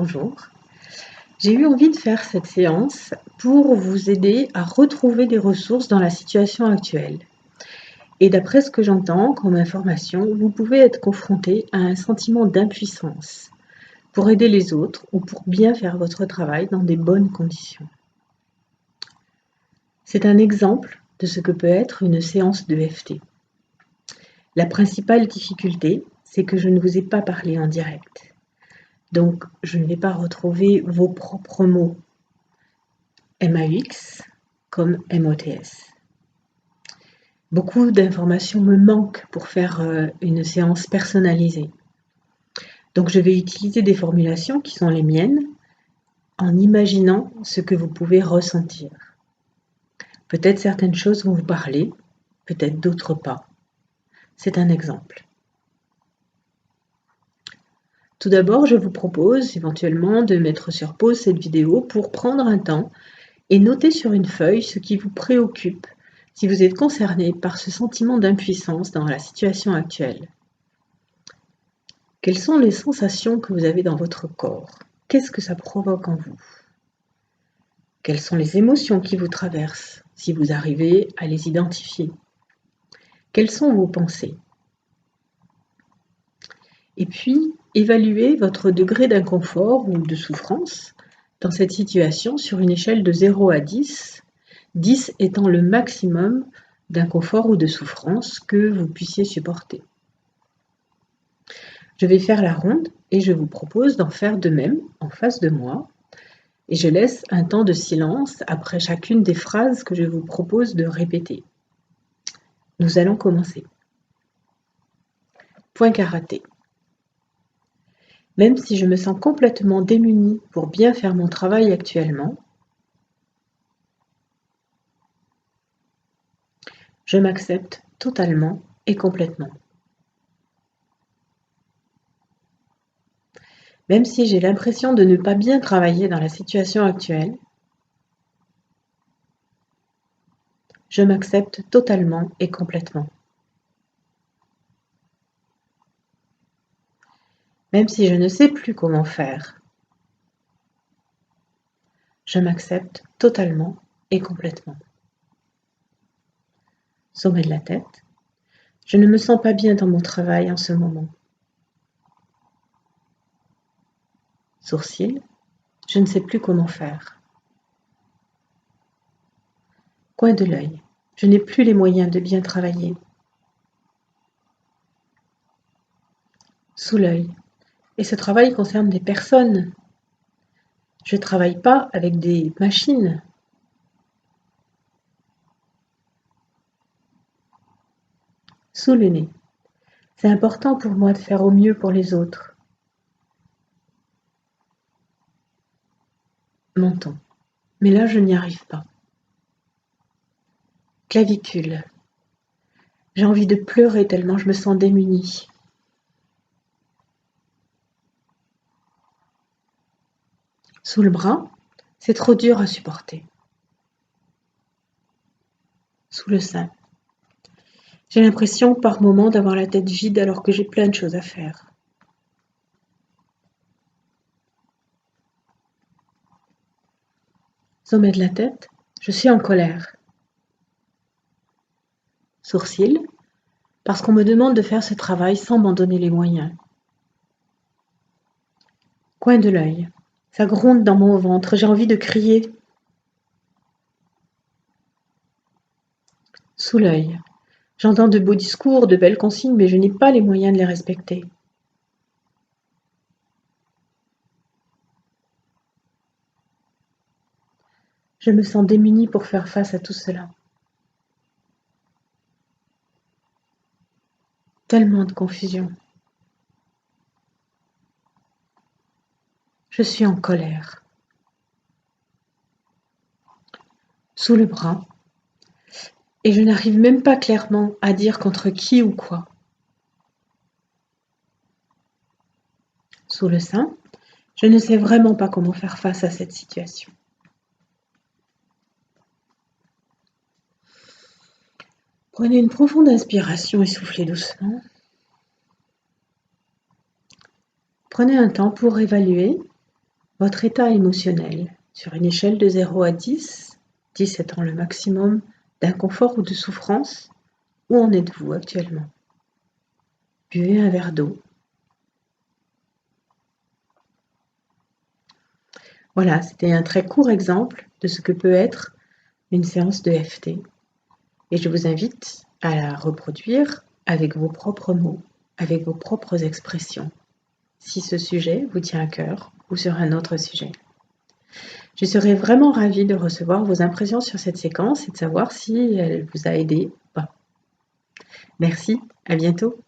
Bonjour. J'ai eu envie de faire cette séance pour vous aider à retrouver des ressources dans la situation actuelle. Et d'après ce que j'entends comme information, vous pouvez être confronté à un sentiment d'impuissance pour aider les autres ou pour bien faire votre travail dans des bonnes conditions. C'est un exemple de ce que peut être une séance d'EFT. La principale difficulté, c'est que je ne vous ai pas parlé en direct. Donc, je ne vais pas retrouver vos propres mots MAX comme MOTS. Beaucoup d'informations me manquent pour faire une séance personnalisée. Donc, je vais utiliser des formulations qui sont les miennes en imaginant ce que vous pouvez ressentir. Peut-être certaines choses vont vous parler, peut-être d'autres pas. C'est un exemple. Tout d'abord, je vous propose éventuellement de mettre sur pause cette vidéo pour prendre un temps et noter sur une feuille ce qui vous préoccupe si vous êtes concerné par ce sentiment d'impuissance dans la situation actuelle. Quelles sont les sensations que vous avez dans votre corps? Qu'est-ce que ça provoque en vous? Quelles sont les émotions qui vous traversent, si vous arrivez à les identifier? Quelles sont vos pensées? Et puis, évaluez votre degré d'inconfort ou de souffrance dans cette situation sur une échelle de 0 à 10, 10 étant le maximum d'inconfort ou de souffrance que vous puissiez supporter. Je vais faire la ronde et je vous propose d'en faire de même en face de moi. Et je laisse un temps de silence après chacune des phrases que je vous propose de répéter. Nous allons commencer. Point karaté. Même si je me sens complètement démunie pour bien faire mon travail actuellement, je m'accepte totalement et complètement. Même si j'ai l'impression de ne pas bien travailler dans la situation actuelle, je m'accepte totalement et complètement. Même si je ne sais plus comment faire, je m'accepte totalement et complètement. Sommet de la tête, je ne me sens pas bien dans mon travail en ce moment. Sourcils, je ne sais plus comment faire. Coin de l'œil, je n'ai plus les moyens de bien travailler. Sous l'œil, et ce travail concerne des personnes. Je ne travaille pas avec des machines. Sous le nez, c'est important pour moi de faire au mieux pour les autres. Menton, mais là je n'y arrive pas. Clavicule, j'ai envie de pleurer tellement je me sens démunie. Sous le bras, c'est trop dur à supporter. Sous le sein, j'ai l'impression par moments d'avoir la tête vide alors que j'ai plein de choses à faire. Sommet de la tête, je suis en colère. Sourcils, parce qu'on me demande de faire ce travail sans m'en donner les moyens. Coin de l'œil, ça gronde dans mon ventre, j'ai envie de crier. Sous l'œil, j'entends de beaux discours, de belles consignes, mais je n'ai pas les moyens de les respecter. Je me sens démunie pour faire face à tout cela. Tellement de confusion. Je suis en colère. Sous le bras, et je n'arrive même pas clairement à dire contre qui ou quoi. Sous le sein, je ne sais vraiment pas comment faire face à cette situation. Prenez une profonde inspiration et soufflez doucement. Prenez un temps pour évaluer Votre état émotionnel, sur une échelle de 0 à 10, 10 étant le maximum d'inconfort ou de souffrance, où en êtes-vous actuellement? Buvez un verre d'eau. Voilà, c'était un très court exemple de ce que peut être une séance de FT. Et je vous invite à la reproduire avec vos propres mots, avec vos propres expressions, si ce sujet vous tient à cœur ou sur un autre sujet. Je serais vraiment ravie de recevoir vos impressions sur cette séquence et de savoir si elle vous a aidé ou pas. Merci, à bientôt.